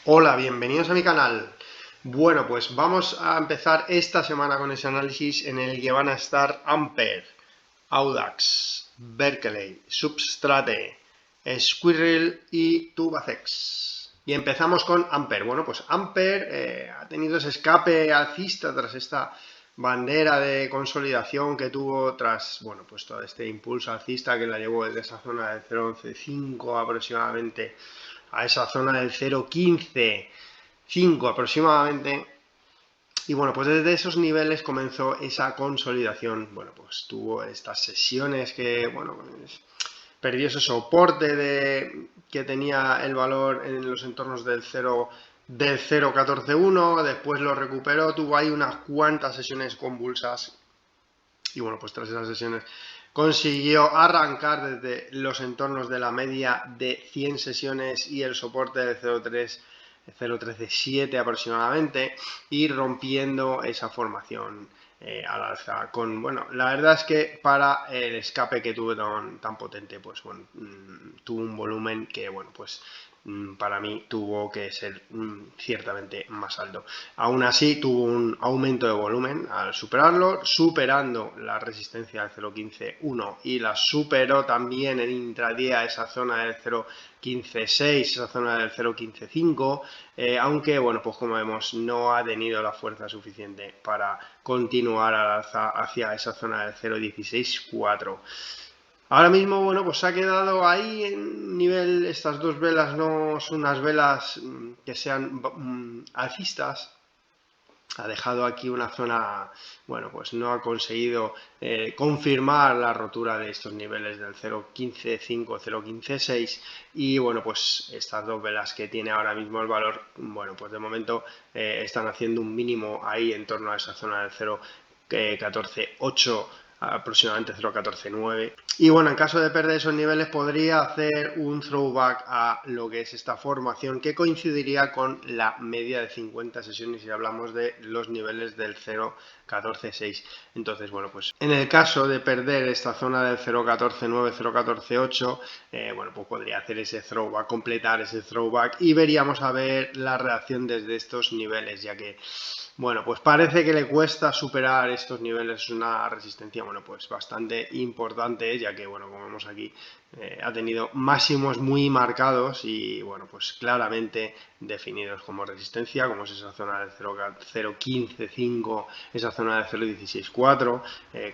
Hola, bienvenidos a mi canal. Bueno, pues vamos a empezar esta semana con ese análisis en el que van a estar Ampere, Audax, Berkeley, Substrate, Squirrel y Tubacex. Y empezamos con Ampere. Bueno, pues Ampere ha tenido ese escape alcista tras esta bandera de consolidación que tuvo tras, bueno, pues todo este impulso alcista que la llevó desde esa zona del 0,11,5 aproximadamente a esa zona del 0,15,5 aproximadamente. Y bueno, pues desde esos niveles comenzó esa consolidación. Bueno, pues tuvo estas sesiones que, bueno, pues perdió ese soporte que tenía el valor en los entornos del 0,14,1, después lo recuperó, tuvo ahí unas cuantas sesiones convulsas y bueno, pues tras esas sesiones consiguió arrancar desde los entornos de la media de 100 sesiones y el soporte de 0,13,7 aproximadamente, y rompiendo esa formación al alza. Bueno, la verdad es que para el escape que tuve tan potente, pues bueno, tuvo un volumen que, bueno, pues para mí tuvo que ser ciertamente más alto. Aún así tuvo un aumento de volumen al superarlo, superando la resistencia del 0,15,1 y la superó también en intradía a esa zona del 0,15,6, esa zona del 0,15,5, aunque bueno, pues como vemos no ha tenido la fuerza suficiente para continuar al alza hacia esa zona del 0,16,4. Ahora mismo, bueno, pues se ha quedado ahí en nivel, estas dos velas no son unas velas que sean alcistas. Ha dejado aquí una zona, bueno, pues no ha conseguido confirmar la rotura de estos niveles del 0,15,5, 0,15,6, y bueno, pues estas dos velas que tiene ahora mismo el valor, bueno, pues de momento están haciendo un mínimo ahí en torno a esa zona del 0,14,8, aproximadamente 0,14,9. Y bueno, en caso de perder esos niveles podría hacer un throwback a lo que es esta formación, que coincidiría con la media de 50 sesiones si hablamos de los niveles del 0,14,6. Entonces, bueno, pues en el caso de perder esta zona del 0,14,9, 0,14,8, bueno, pues podría hacer ese throwback, completar ese throwback, y veríamos a ver la reacción desde estos niveles, ya que bueno, pues parece que le cuesta superar estos niveles. Es una resistencia, bueno, pues bastante importante, ya que, bueno, como vemos aquí, ha tenido máximos muy marcados y, bueno, pues claramente definidos como resistencia, como es esa zona del 0,15,5, esa zona del 0,16,4,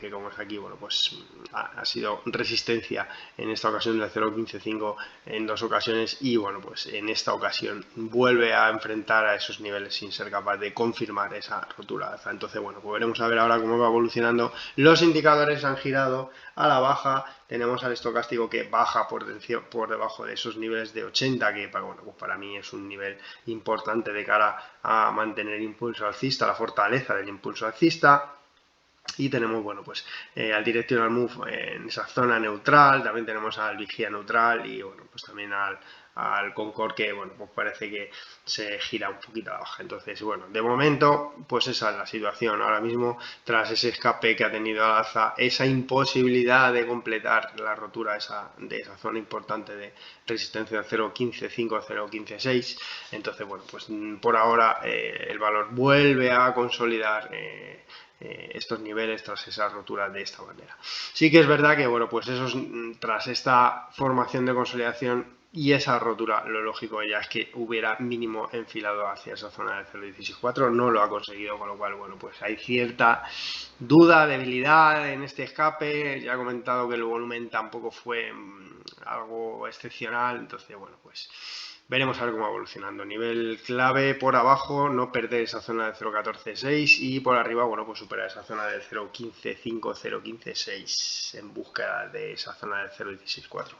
que como es aquí, bueno, pues ha sido resistencia en esta ocasión del 0,15,5 en dos ocasiones, y bueno, pues en esta ocasión vuelve a enfrentar a esos niveles sin ser capaz de confirmar esa rotura alza. Entonces, bueno, pues veremos a ver ahora cómo va evolucionando. Los indicadores han girado a la baja, tenemos al estocástico que baja por debajo de esos niveles de 80, que bueno, pues para mí es un nivel importante de cara a mantener el impulso alcista, la fortaleza del impulso alcista. Y tenemos, bueno, pues al Directional Move en esa zona neutral, también tenemos al Vigía neutral y, bueno, pues también al Concord, que, bueno, pues parece que se gira un poquito a la baja. Entonces, bueno, de momento, pues esa es la situación. Ahora mismo, tras ese escape que ha tenido al alza, esa imposibilidad de completar la rotura de esa zona importante de resistencia 0,15,5, 0,15,6, entonces, bueno, pues por ahora el valor vuelve a consolidar estos niveles tras esa rotura de esta manera. Sí que es verdad que, bueno, pues tras esta formación de consolidación y esa rotura, lo lógico ya es que hubiera mínimo enfilado hacia esa zona del 0,16,4, no lo ha conseguido, con lo cual, bueno, pues hay cierta duda, debilidad en este escape. Ya he comentado que el volumen tampoco fue algo excepcional, entonces, bueno, pues veremos a ver cómo va evolucionando. Nivel clave por abajo, no perder esa zona del 0,14,6, y por arriba, bueno, pues superar esa zona del 0,15,5, 0,15,6 en búsqueda de esa zona del 0,16,4.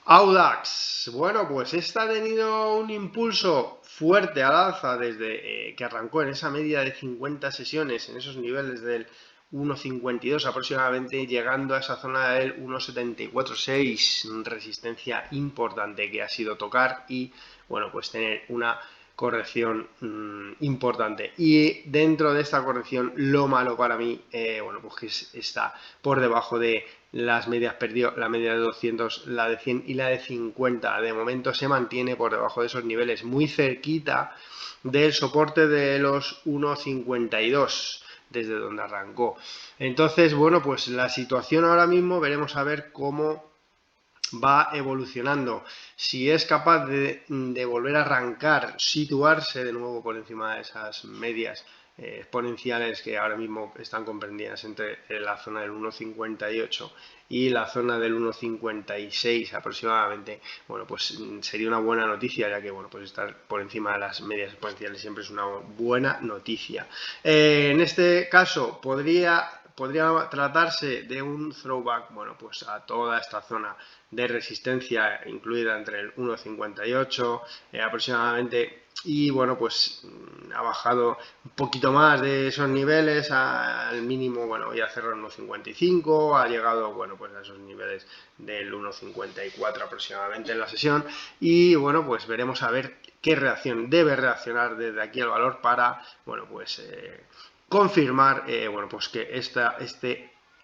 Audax, bueno, pues esta ha tenido un impulso fuerte al alza desde que arrancó en esa media de 50 sesiones, en esos niveles del 1,52 aproximadamente, llegando a esa zona del 1,74,6, resistencia importante que ha sido tocar y, bueno, pues tener una corrección importante. Y dentro de esta corrección, lo malo para mí, bueno, pues que está por debajo de las medias, perdió la media de 200, la de 100 y la de 50. De momento se mantiene por debajo de esos niveles, muy cerquita del soporte de los 1,52 desde donde arrancó. Entonces, bueno, pues la situación ahora mismo veremos a ver cómo va evolucionando. Si es capaz de volver a arrancar, situarse de nuevo por encima de esas medias exponenciales que ahora mismo están comprendidas entre la zona del 1,58 y la zona del 1,56 aproximadamente, bueno, pues sería una buena noticia, ya que, bueno, pues estar por encima de las medias exponenciales siempre es una buena noticia. En este caso podría tratarse de un throwback, bueno, pues a toda esta zona de resistencia incluida entre el 1,58 aproximadamente, y bueno, pues ha bajado un poquito más de esos niveles al mínimo, bueno, ya cerró en 1,55, ha llegado, bueno, pues a esos niveles del 1,54 aproximadamente en la sesión, y bueno, pues veremos a ver qué reacción debe reaccionar desde aquí el valor para, bueno, pues confirmar, bueno, pues que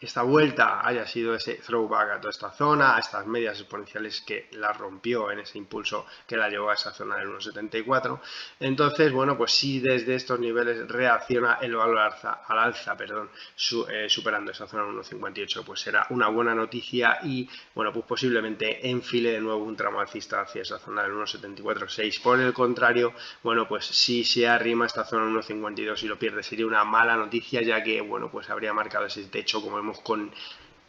esta vuelta haya sido ese throwback a toda esta zona, a estas medias exponenciales que la rompió en ese impulso que la llevó a esa zona del 1,74. Entonces, bueno, pues si desde estos niveles reacciona el valor al alza, superando esa zona del 1,58, pues será una buena noticia y, bueno, pues posiblemente enfile de nuevo un tramo alcista hacia esa zona del 1,74,6. Por el contrario, bueno, pues si se arrima esta zona 1,52 y lo pierde, sería una mala noticia, ya que, bueno, pues habría marcado ese techo, como vemos, con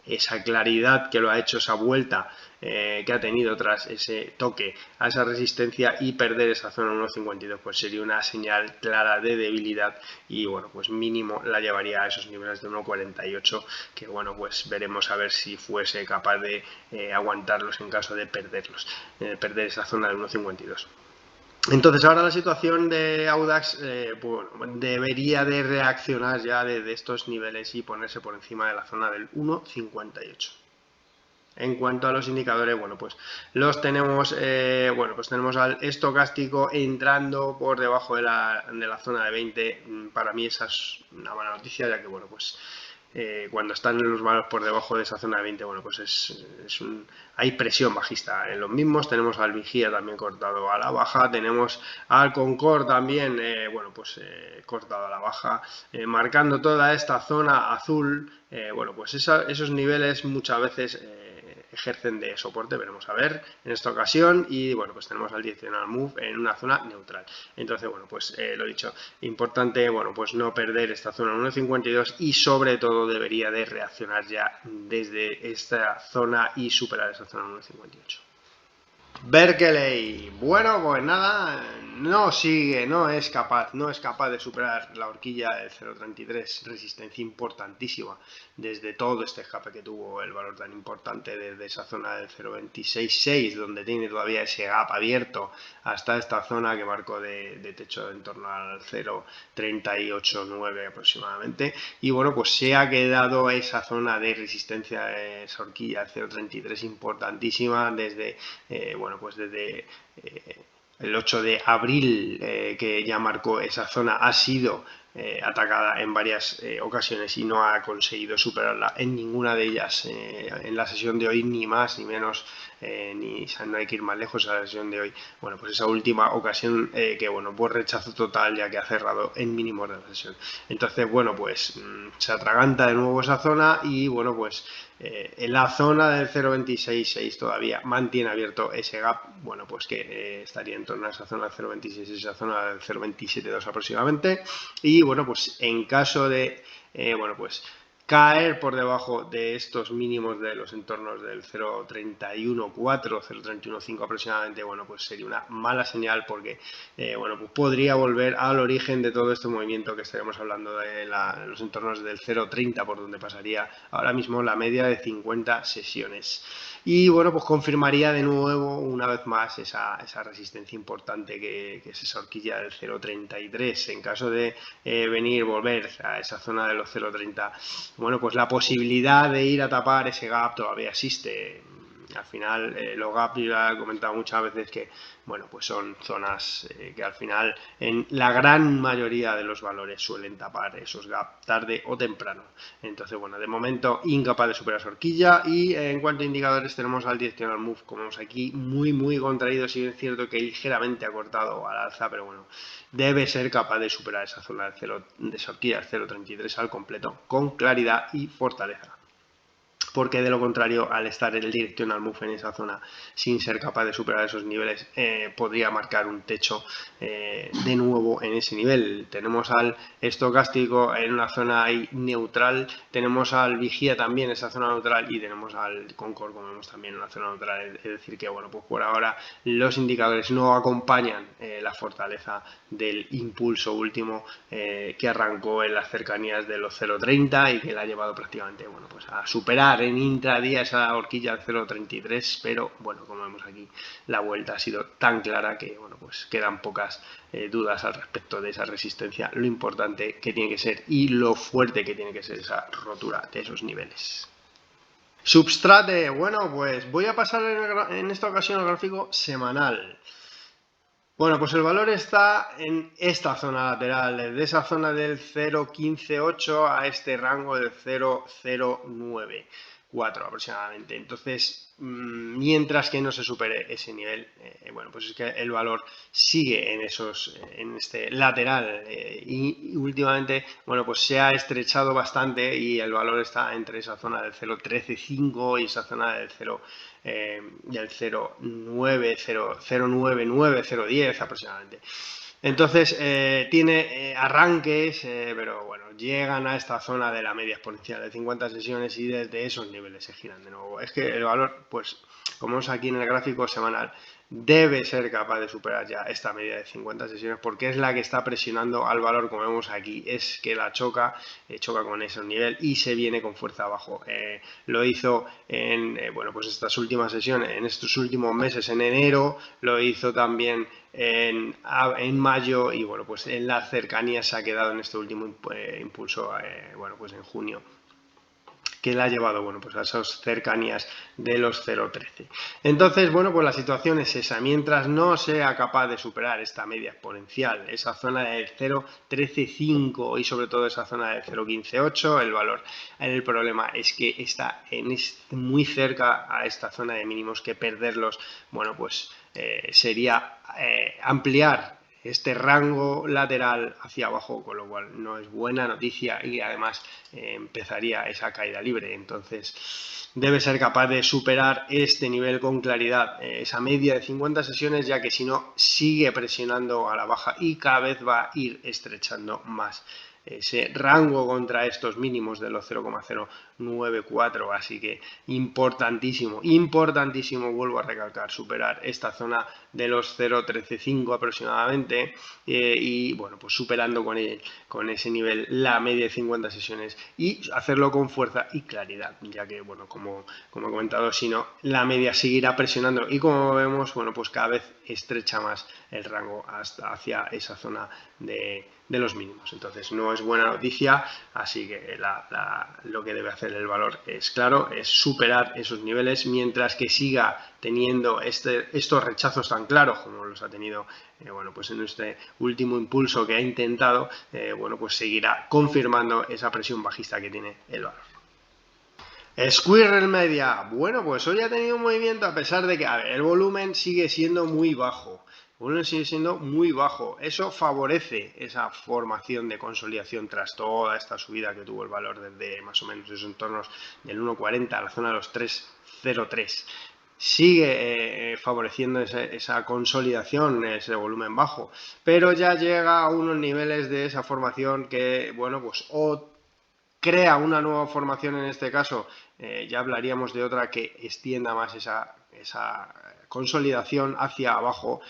esa claridad que lo ha hecho, esa vuelta que ha tenido tras ese toque a esa resistencia, y perder esa zona 1,52 pues sería una señal clara de debilidad y, bueno, pues mínimo la llevaría a esos niveles de 1,48, que, bueno, pues veremos a ver si fuese capaz de aguantarlos en caso de perder esa zona de 1,52. Entonces ahora la situación de Audax bueno, debería de reaccionar ya desde estos niveles y ponerse por encima de la zona del 1,58. En cuanto a los indicadores, bueno, pues los tenemos, bueno, pues tenemos al estocástico entrando por debajo de la zona de 20. Para mí esa es una mala noticia, ya que, bueno, pues cuando están los valores por debajo de esa zona de 20, bueno, pues hay presión bajista en los mismos. Tenemos al Vigía también cortado a la baja, tenemos al Concord también, bueno, pues cortado a la baja, marcando toda esta zona azul. Bueno, pues esos niveles muchas veces ejercen de soporte, veremos a ver en esta ocasión, y, bueno, pues tenemos al directional move en una zona neutral. Entonces, bueno, pues lo dicho, importante, bueno, pues no perder esta zona 1,52 y sobre todo debería de reaccionar ya desde esta zona y superar esa zona 1,58. Berkeley, bueno, pues nada, no es capaz de superar la horquilla del 0,33, resistencia importantísima desde todo este escape que tuvo el valor tan importante desde esa zona del 0,26,6, donde tiene todavía ese gap abierto hasta esta zona que marcó de techo en torno al 0,38,9 aproximadamente, y, bueno, pues se ha quedado esa zona de resistencia, esa horquilla del 0,33 importantísima desde, bueno, pues desde el 8 de abril, que ya marcó esa zona, ha sido atacada en varias ocasiones y no ha conseguido superarla en ninguna de ellas en la sesión de hoy, ni más ni menos, no hay que ir más lejos a la sesión de hoy. Bueno, pues esa última ocasión que, bueno, pues rechazo total, ya que ha cerrado en mínimos de la sesión. Entonces, bueno, pues se atraganta de nuevo esa zona y, bueno, pues en la zona del 0,26,6 todavía mantiene abierto ese gap, bueno, pues que estaría en torno a esa zona del 0,26, esa zona del 0,27,2 aproximadamente, y, bueno, pues en caso de, bueno, pues caer por debajo de estos mínimos de los entornos del 0,31,4, 0,31,5 aproximadamente, bueno, pues sería una mala señal, porque bueno, pues podría volver al origen de todo este movimiento que estaremos hablando de los entornos del 0,30, por donde pasaría ahora mismo la media de 50 sesiones. Y, bueno, pues confirmaría de nuevo una vez más esa resistencia importante que es esa horquilla del 0,33. En caso de volver a esa zona de los 0,30, bueno, pues la posibilidad de ir a tapar ese gap todavía existe. Al final, los gaps, ya he comentado muchas veces que, bueno, pues son zonas que al final en la gran mayoría de los valores suelen tapar esos gaps tarde o temprano. Entonces, bueno, de momento incapaz de superar esa horquilla. Y en cuanto a indicadores tenemos al directional move, como vemos aquí, muy contraído. Si bien es cierto que ligeramente ha cortado al alza, pero bueno, debe ser capaz de superar esa zona de esa horquilla del 0.33 al completo con claridad y fortaleza. Porque de lo contrario, al estar el directional move en esa zona sin ser capaz de superar esos niveles, podría marcar un techo de nuevo en ese nivel. Tenemos al estocástico en una zona ahí neutral, tenemos al vigía también en esa zona neutral y tenemos al Concord, como vemos, también en una zona neutral. Es decir que, bueno, pues por ahora los indicadores no acompañan la fortaleza del impulso último que arrancó en las cercanías de los 0.30 y que la ha llevado prácticamente, bueno, pues a superar en intradía esa horquilla del 0.33, pero bueno, como vemos aquí, la vuelta ha sido tan clara que, bueno, pues quedan pocas dudas al respecto de esa resistencia, lo importante que tiene que ser y lo fuerte que tiene que ser esa rotura de esos niveles. Substrate, bueno, pues voy a pasar en esta ocasión al gráfico semanal. Bueno, pues el valor está en esta zona lateral, desde esa zona del 0.158 a este rango del 0.094 aproximadamente. Entonces, mientras que no se supere ese nivel, bueno, pues es que el valor sigue en este lateral y últimamente, bueno, pues se ha estrechado bastante y el valor está entre esa zona del 0.135 y esa zona del 0.99, 0.10 aproximadamente. Entonces tiene arranques, pero bueno, llegan a esta zona de la media exponencial de 50 sesiones y desde esos niveles se giran de nuevo. Es que el valor, pues como vemos aquí en el gráfico semanal, debe ser capaz de superar ya esta media de 50 sesiones porque es la que está presionando al valor, como vemos aquí, es que la choca con ese nivel y se viene con fuerza abajo. Lo hizo en bueno, pues estas últimas sesiones, en estos últimos meses, en enero, lo hizo también en mayo y bueno, pues en las cercanías se ha quedado en este último impulso, bueno, pues en junio, que le ha llevado, bueno, pues a esas cercanías de los 0.13. Entonces, bueno, pues la situación es esa. Mientras no sea capaz de superar esta media exponencial, esa zona del 0.135 y sobre todo esa zona del 0.158, el valor, el problema es que está muy cerca a esta zona de mínimos, que perderlos, bueno, pues sería ampliar este rango lateral hacia abajo, con lo cual no es buena noticia y además empezaría esa caída libre. Entonces debe ser capaz de superar este nivel con claridad, esa media de 50 sesiones, ya que si no sigue presionando a la baja y cada vez va a ir estrechando más ese rango contra estos mínimos de los 0.094, así que importantísimo, vuelvo a recalcar, superar esta zona de los 0.135 aproximadamente y bueno, pues superando con ese nivel la media de 50 sesiones y hacerlo con fuerza y claridad, ya que, bueno, como he comentado, si no, la media seguirá presionando y como vemos, bueno, pues cada vez estrecha más el rango hacia esa zona de los mínimos. Entonces no es buena noticia, así que lo que debe hacer el valor es claro, es superar esos niveles mientras que siga teniendo estos rechazos tan claros como los ha tenido bueno, pues en este último impulso que ha intentado, bueno, pues seguirá confirmando esa presión bajista que tiene el valor. Squirrel Media, bueno, pues hoy ha tenido un movimiento a pesar de que, a ver, el volumen sigue siendo muy bajo. Eso favorece esa formación de consolidación tras toda esta subida que tuvo el valor desde más o menos esos entornos del 1.40 a la zona de los 3.03. Sigue favoreciendo esa consolidación, ese volumen bajo, pero ya llega a unos niveles de esa formación que, bueno, pues o crea una nueva formación, en este caso ya hablaríamos de otra que extienda más esa consolidación hacia abajo,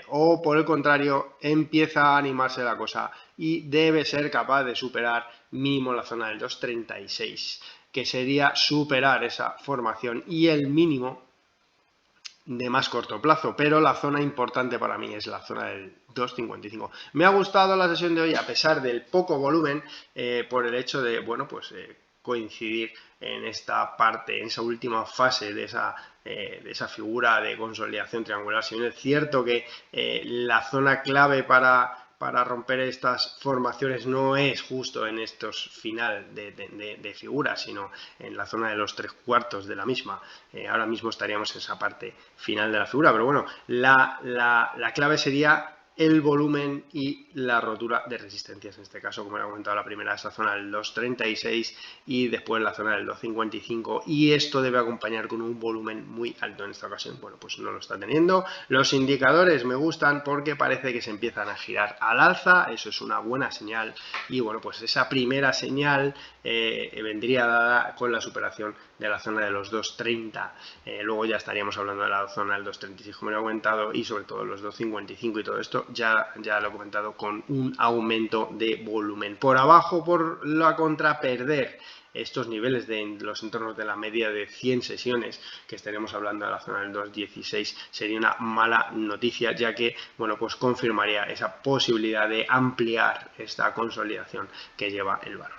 o por el contrario empieza a animarse la cosa y debe ser capaz de superar mínimo la zona del 2.36, que sería superar esa formación y el mínimo de más corto plazo, pero la zona importante para mí es la zona del 2.55. Me ha gustado la sesión de hoy a pesar del poco volumen, por el hecho de, bueno, pues coincidir en esta parte, en esa última fase de esa figura de consolidación triangular. Si bien es cierto que la zona clave para romper estas formaciones no es justo en estos final de figuras, sino en la zona de los 3/4 de la misma. Ahora mismo estaríamos en esa parte final de la figura, pero bueno, la clave sería el volumen y la rotura de resistencias. En este caso, como he comentado, la primera es la zona del 2.36 y después la zona del 2.55, y esto debe acompañar con un volumen muy alto. En esta ocasión, bueno, pues no lo está teniendo. Los indicadores me gustan porque parece que se empiezan a girar al alza, eso es una buena señal, y bueno, pues esa primera señal vendría dada con la superación de la zona de los 2.30, luego ya estaríamos hablando de la zona del 2.36, como he comentado, y sobre todo los 2.55, y todo esto ya lo he comentado, con un aumento de volumen. Por abajo, por la contra, perder estos niveles de los entornos de la media de 100 sesiones, que estaremos hablando de la zona del 2.16, sería una mala noticia, ya que, bueno, pues confirmaría esa posibilidad de ampliar esta consolidación que lleva el valor.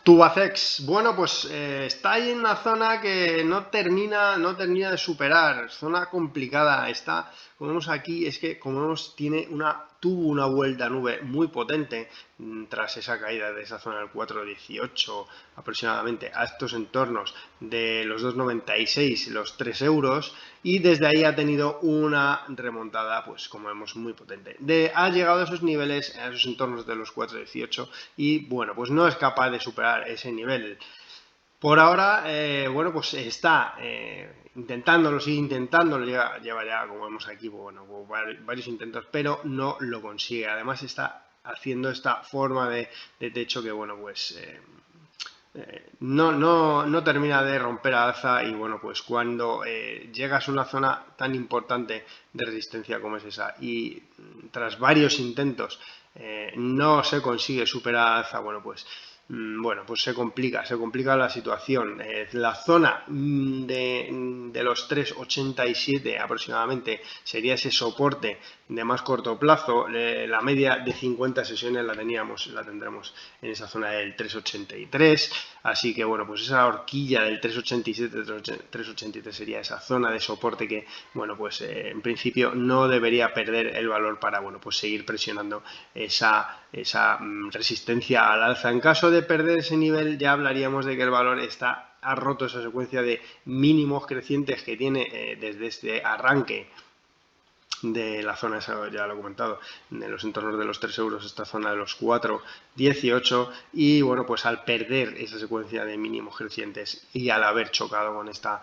Tubacex, bueno, pues está ahí en una zona que no termina de superar, zona complicada. Está, como vemos aquí, es que como vemos tuvo una vuelta a nube muy potente tras esa caída de esa zona del 4.18 aproximadamente a estos entornos de los 2.96, los 3 euros, y desde ahí ha tenido una remontada, pues como vemos, muy potente. Ha llegado a esos niveles, a esos entornos de los 4.18, y bueno, pues no es capaz de superar ese nivel. Por ahora, bueno, pues está intentándolo, sigue intentándolo, lleva ya, como vemos aquí, bueno, varios intentos, pero no lo consigue. Además está haciendo esta forma de techo que, bueno, pues no termina de romper a alza, y bueno, pues cuando llegas a una zona tan importante de resistencia como es esa, y tras varios intentos no se consigue superar a alza, bueno, pues se complica la situación. La zona de los 3.87 aproximadamente sería ese soporte de más corto plazo. La media de 50 sesiones la tendremos en esa zona del 3.83, así que bueno, pues esa horquilla del 3.87, 3.83 sería esa zona de soporte que, bueno, pues en principio no debería perder el valor para, bueno, pues seguir presionando esa resistencia al alza. En caso de perder ese nivel, ya hablaríamos de que el valor ha roto esa secuencia de mínimos crecientes que tiene desde este arranque de la zona, ya lo he comentado, de los entornos de los 3 euros, esta zona de los 4.18, y bueno, pues al perder esa secuencia de mínimos crecientes y al haber chocado con esta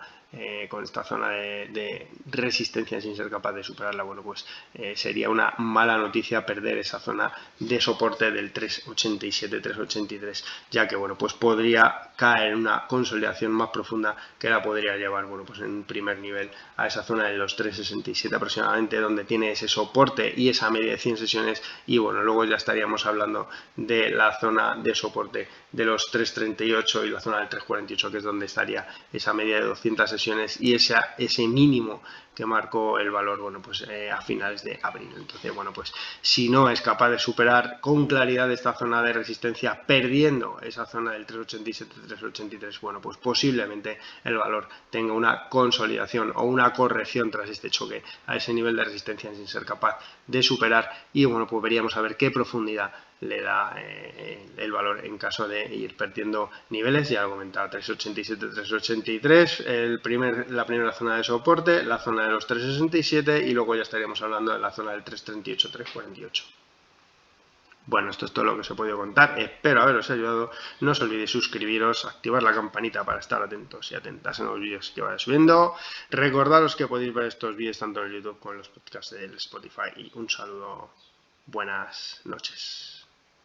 zona de resistencia sin ser capaz de superarla, bueno, pues sería una mala noticia perder esa zona de soporte del 3.87, 3.83, ya que, bueno, pues podría caer en una consolidación más profunda que la podría llevar, bueno, pues en un primer nivel a esa zona de los 3.67 aproximadamente, donde tiene ese soporte y esa media de 100 sesiones, y bueno, luego ya estaríamos hablando de la zona de soporte de los 3.38 y la zona del 3.48, que es donde estaría esa media de 200 sesiones y ese mínimo que marcó el valor, bueno, pues a finales de abril. Entonces, bueno, pues si no es capaz de superar con claridad esta zona de resistencia, perdiendo esa zona del 3.87, 3.83, bueno, pues posiblemente el valor tenga una consolidación o una corrección tras este choque a ese nivel de resistencia sin ser capaz de superar, y bueno, pues veríamos a ver qué profundidad le da el valor en caso de ir perdiendo niveles. Ya lo he comentado, 3.87, 3.83, la primera zona de soporte, la zona de los 3.67, y luego ya estaríamos hablando de la zona del 3.38, 3.48. Bueno, esto es todo lo que os he podido contar, espero haberos ayudado. No os olvidéis suscribiros, activar la campanita para estar atentos y atentas en los vídeos que vaya subiendo. Recordaros que podéis ver estos vídeos tanto en YouTube como en los podcasts del Spotify, y un saludo, buenas noches.